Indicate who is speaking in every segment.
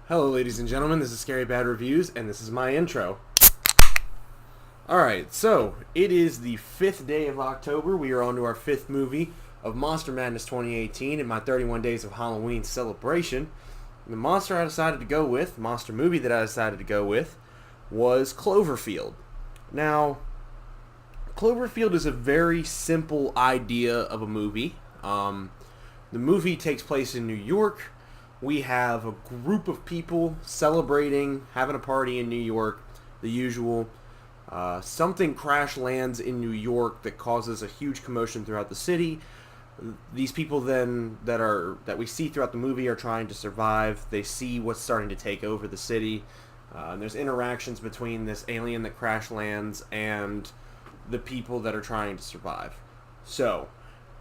Speaker 1: Hello ladies and gentlemen, this is Scary Bad Reviews, and this is my intro. Alright, so, it is the 5th day of October. We are on to our 5th movie of Monster Madness 2018 in my 31 Days of Halloween celebration. The monster movie that I decided to go with, was Cloverfield. Now, Cloverfield is a very simple idea of a movie. The movie takes place in New York. We have a group of people celebrating, having a party in New York, the usual. Something crash lands in New York that causes a huge commotion throughout the city. These people then that we see throughout the movie are trying to survive. They see what's starting to take over the city. And there's interactions between this alien that crash lands and the people that are trying to survive. So,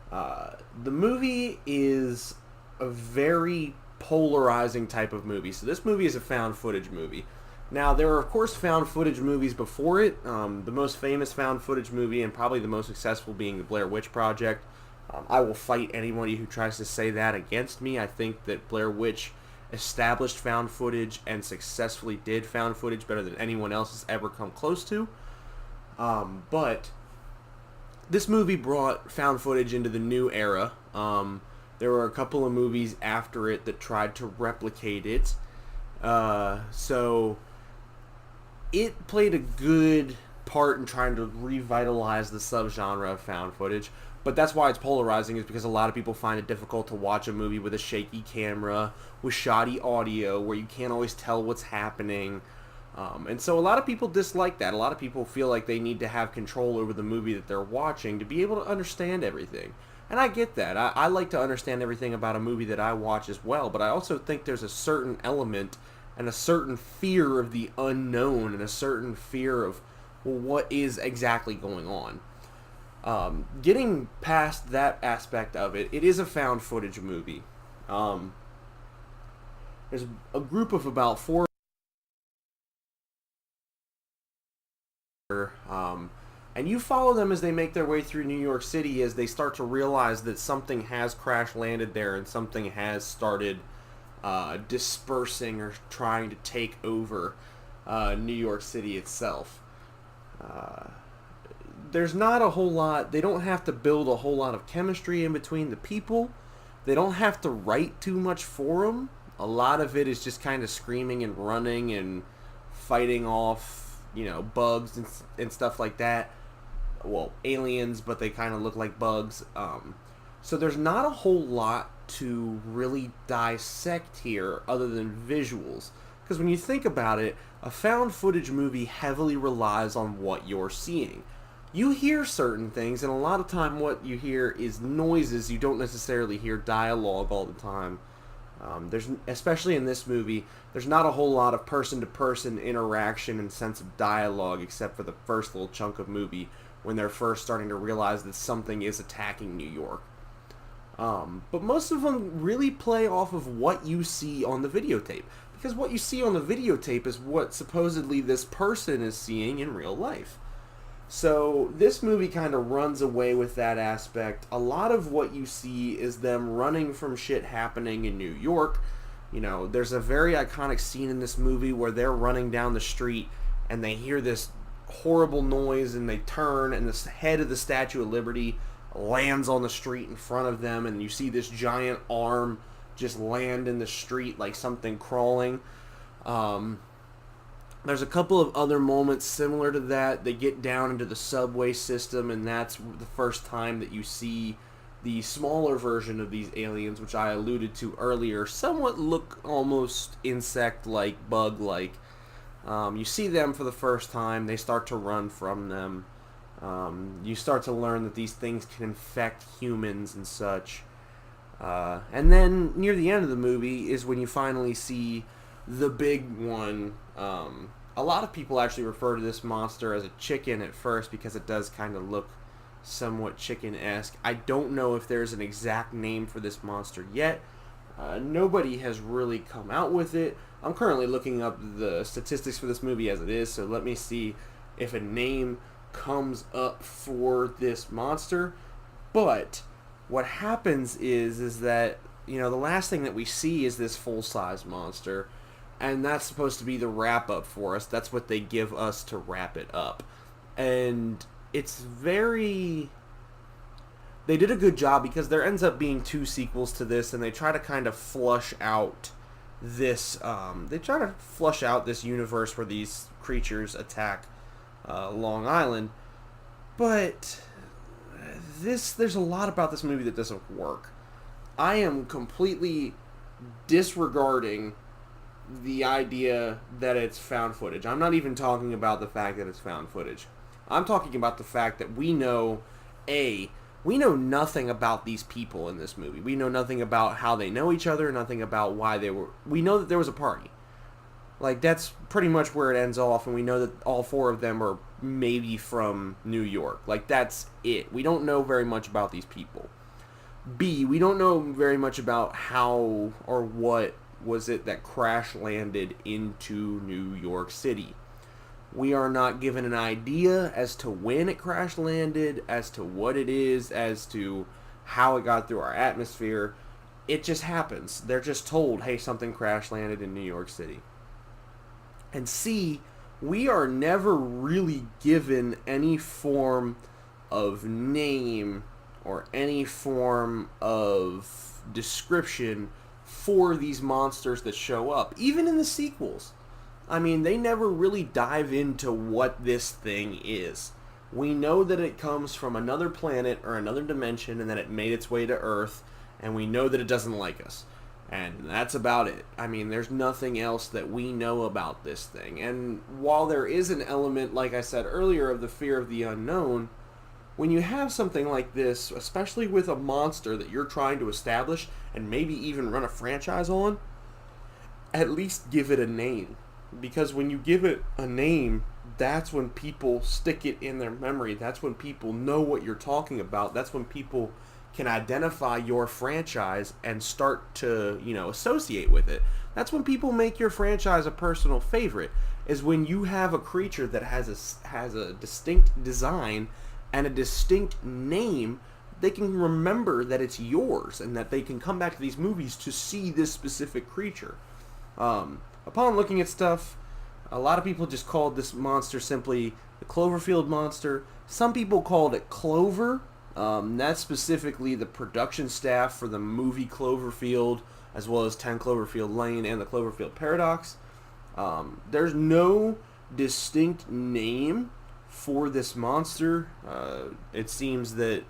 Speaker 1: the movie is a very polarizing type of movie. So this movie is a found footage movie. Now, there are of course found footage movies before it. The most famous found footage movie and probably the most successful being the Blair Witch Project. I will fight anybody who tries to say that against me. I think that Blair Witch established found footage and successfully did found footage better than anyone else has ever come close to. But this movie brought found footage into the new era. There were a couple of movies after it that tried to replicate it. So it played a good part in trying to revitalize the subgenre of found footage. But that's why it's polarizing, is because a lot of people find it difficult to watch a movie with a shaky camera, with shoddy audio, where you can't always tell what's happening. And so a lot of people dislike that. A lot of people feel like they need to have control over the movie that they're watching to be able to understand everything. And I get that. I like to understand everything about a movie that I watch as well, but I also think there's a certain element and a certain fear of the unknown and a certain fear of, well, what is exactly going on. Getting past that aspect of it, it is a found footage movie. There's a group of about four and you follow them as they make their way through New York City as they start to realize that something has crash landed there and something has started dispersing or trying to take over New York City itself. There's not a whole lot. They don't have to build a whole lot of chemistry in between the people. They don't have to write too much for them. A lot of it is just kind of screaming and running and fighting off, bugs and stuff like that. Well, aliens, but they kind of look like bugs. So there's not a whole lot to really dissect here other than visuals. Because when you think about it, a found footage movie heavily relies on what you're seeing. You hear certain things, and a lot of time what you hear is noises. You don't necessarily hear dialogue all the time. Especially in this movie, there's not a whole lot of person-to-person interaction and sense of dialogue except for the first little chunk of movie when they're first starting to realize that something is attacking New York. But most of them really play off of what you see on the videotape. Because what you see on the videotape is what supposedly this person is seeing in real life. So this movie kind of runs away with that aspect. A lot of what you see is them running from shit happening in New York. There's a very iconic scene in this movie where they're running down the street and they hear this horrible noise and they turn and the head of the Statue of Liberty lands on the street in front of them, and you see this giant arm just land in the street like something crawling. There's a couple of other moments similar to that. They get down into the subway system, and that's the first time that you see the smaller version of these aliens, which I alluded to earlier, somewhat look almost insect-like, bug-like. You see them for the first time. They start to run from them. You start to learn that these things can infect humans and such. And then near the end of the movie is when you finally see the big one. A lot of people actually refer to this monster as a chicken at first because it does kind of look somewhat chicken-esque. I don't know if there's an exact name for this monster yet. Nobody has really come out with it. I'm currently looking up the statistics for this movie as it is, so let me see if a name comes up for this monster. But what happens is that the last thing that we see is this full-size monster. And that's supposed to be the wrap-up for us. That's what they give us to wrap it up. And it's very... They did a good job because there ends up being 2 sequels to this, and they try to kind of flush out this... they try to flush out this universe where these creatures attack Long Island. But there's a lot about this movie that doesn't work. I am completely disregarding the idea that it's found footage. I'm not even talking about the fact that it's found footage. I'm talking about the fact that we know nothing about these people in this movie. We know nothing about how they know each other, nothing about why they were... We know that there was a party. Like, that's pretty much where it ends off, and we know that all 4 of them are maybe from New York. Like, that's it. We don't know very much about these people. B, we don't know very much about how or what was it that crash landed into New York City. We are not given an idea as to when it crash landed, as to what it is, as to how it got through our atmosphere. It just happens. They're just told, hey, something crash landed in New York City. And C, we are never really given any form of name or any form of description for these monsters that show up, even in the sequels. I mean, they never really dive into what this thing is. We know that it comes from another planet or another dimension and that it made its way to Earth, and we know that it doesn't like us. And that's about it. I mean, there's nothing else that we know about this thing. And while there is an element, like I said earlier, of the fear of the unknown, when you have something like this, especially with a monster that you're trying to establish and maybe even run a franchise on, at least give it a name. Because when you give it a name, that's when people stick it in their memory. That's when people know what you're talking about. That's when people can identify your franchise and start to, associate with it. That's when people make your franchise a personal favorite, is when you have a creature that has a distinct design and a distinct name. They can remember that it's yours and that they can come back to these movies to see this specific creature. Upon looking at stuff, a lot of people just called this monster simply the Cloverfield monster. Some people called it Clover. That's specifically the production staff for the movie Cloverfield, as well as 10 Cloverfield Lane and the Cloverfield Paradox. There's no distinct name for this monster. It seems that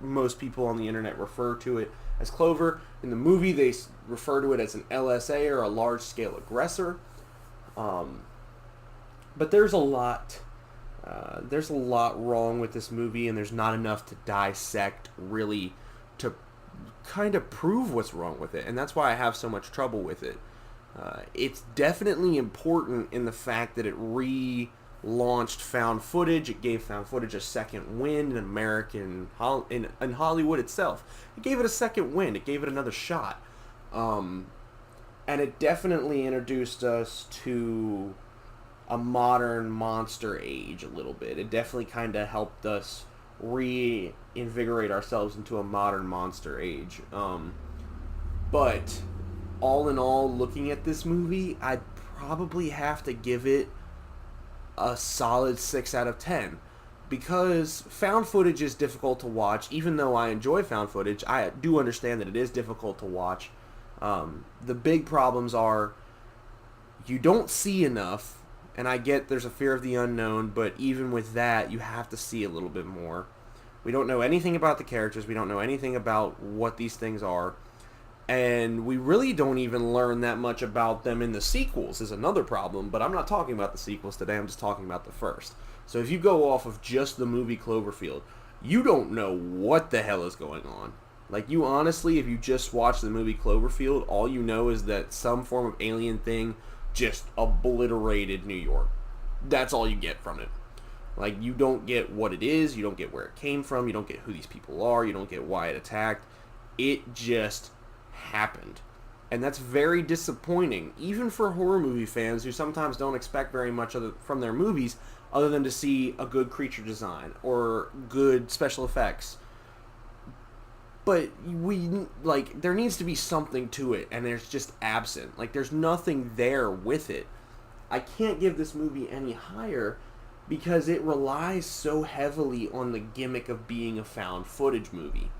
Speaker 1: most people on the internet refer to it as Clover. In the movie, they refer to it as an LSA, or a large-scale aggressor. But there's a lot wrong with this movie, and there's not enough to dissect, really, to kind of prove what's wrong with it. And that's why I have so much trouble with it. It's definitely important in the fact that it relaunched found footage. It gave found footage a second wind in Hollywood itself. It gave it a second wind. It gave it another shot. And it definitely introduced us to a modern monster age a little bit. It definitely kind of helped us reinvigorate ourselves into a modern monster age. But all in all, looking at this movie, I'd probably have to give it a solid 6 out of 10. Because found footage is difficult to watch. Even though I enjoy found footage, I do understand that it is difficult to watch. The big problems are you don't see enough, and I get there's a fear of the unknown, but even with that, you have to see a little bit more. We don't know anything about the characters. We don't know anything about what these things are. And we really don't even learn that much about them in the sequels is another problem, but I'm not talking about the sequels today. I'm just talking about the first. So if you go off of just the movie Cloverfield, you don't know what the hell is going on. Like, you honestly, if you just watch the movie Cloverfield, all you know is that some form of alien thing just obliterated New York. That's all you get from it. Like, you don't get what it is, you don't get where it came from, you don't get who these people are, you don't get why it attacked. It just happened. And that's very disappointing, even for horror movie fans who sometimes don't expect very much from their movies other than to see a good creature design or good special effects. but there needs to be something to it, and there's just absent. Like, there's nothing there with it. I can't give this movie any higher because it relies so heavily on the gimmick of being a found footage movie.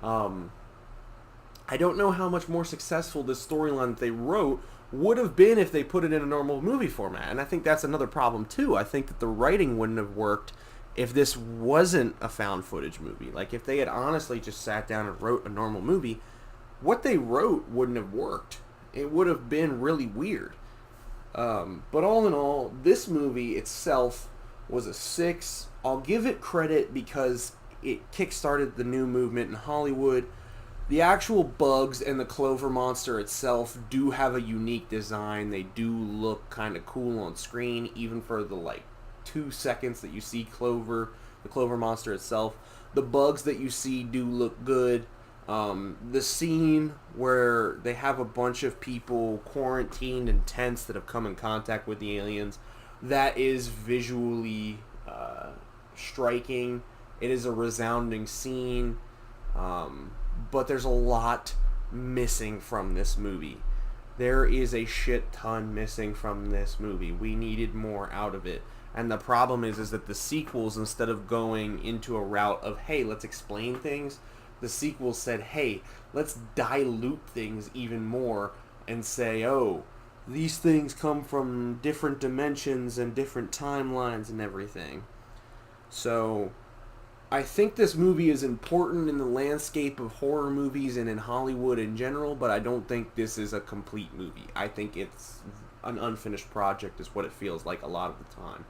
Speaker 1: I don't know how much more successful this storyline that they wrote would have been if they put it in a normal movie format. And I think that's another problem too. I think that the writing wouldn't have worked if this wasn't a found footage movie. Like, if they had honestly just sat down and wrote a normal movie, what they wrote wouldn't have worked. It would have been really weird. But all in all, this movie itself was a 6. I'll give it credit because it kickstarted the new movement in Hollywood. The actual bugs and the Clover monster itself do have a unique design. They do look kind of cool on screen, even for the 2 seconds that you see the Clover monster itself. The bugs that you see do look good. The scene where they have a bunch of people quarantined in tents that have come in contact with the aliens, that is visually striking. It is a resounding scene, but there's a lot missing from this movie. There is a shit ton missing from this movie. We needed more out of it. And the problem is that the sequels, instead of going into a route of, hey, let's explain things, the sequel said, hey, let's dilute things even more and say, oh, these things come from different dimensions and different timelines and everything. So I think this movie is important in the landscape of horror movies and in Hollywood in general, but I don't think this is a complete movie. I think it's an unfinished project is what it feels like a lot of the time.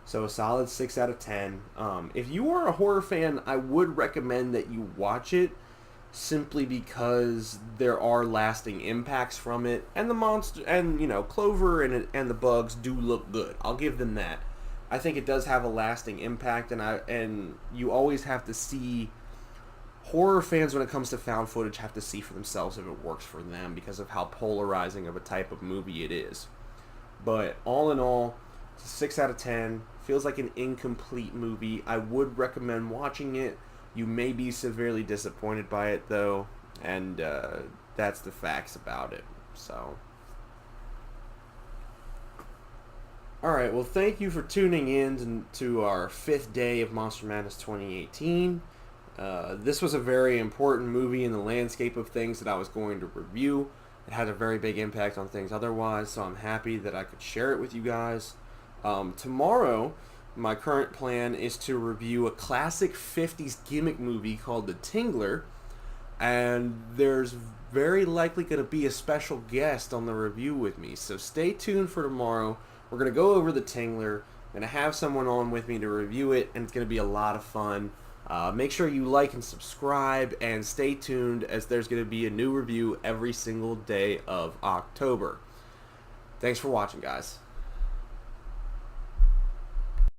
Speaker 1: So a solid 6 out of 10. If you are a horror fan, I would recommend that you watch it simply because there are lasting impacts from it, and the monster and Clover and the bugs do look good. I'll give them that. I think it does have a lasting impact, and you always have to see. Horror fans, when it comes to found footage, have to see for themselves if it works for them because of how polarizing of a type of movie it is. But all in all, it's a 6 out of 10. Feels like an incomplete movie. I would recommend watching it. You may be severely disappointed by it, though, and that's the facts about it. So, alright, well, thank you for tuning in to our 5th day of Monster Madness 2018. This was a very important movie in the landscape of things that I was going to review. It had a very big impact on things otherwise, so I'm happy that I could share it with you guys. Tomorrow, my current plan is to review a classic 50s gimmick movie called The Tingler, and there's very likely going to be a special guest on the review with me, so stay tuned for tomorrow. We're going to go over The Tingler. I'm going to have someone on with me to review it, and it's going to be a lot of fun. Make sure you like and subscribe, and stay tuned as there's going to be a new review every single day of October. Thanks for watching, guys.